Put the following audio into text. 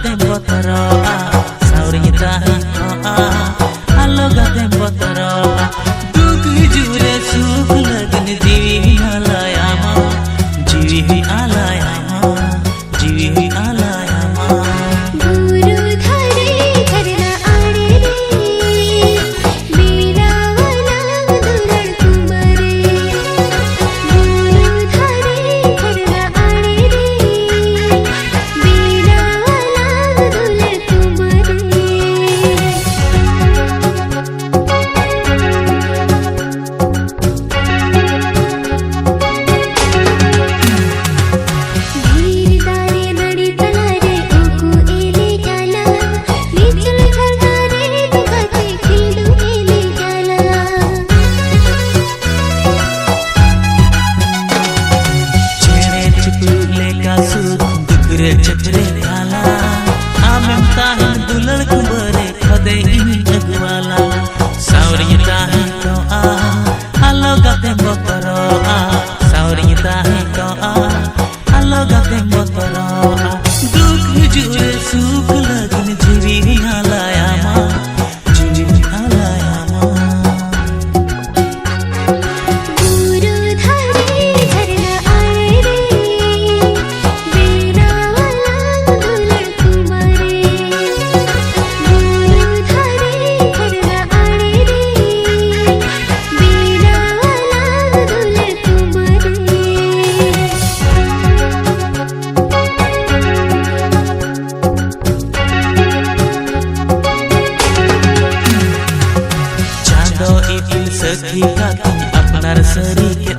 gate botoroa sauri tahi toa alo gate botoroa duk jure suk lagan jiwi alayama jiwi alayama jiwi alayama guru dhare dharna aare re meera wala dular tumare guru dhare dharna aare re meera wala dular tumare चचरे काला आमें ताहन दुलड़ कुंबरे खदे इनी अगवाला सावरी ताहन तो आलो गते बतरोआ सावरी ताहन तो आलो गते बतरोआ दुख जुरे सुख लगन जीवी आलायामा जीवी आलायामा guru dhare dharna aare re meera wala dular tumare guru dhare dharna aare re meera wala dular tumare Chando इपिल सखी का तुम अपना सरी के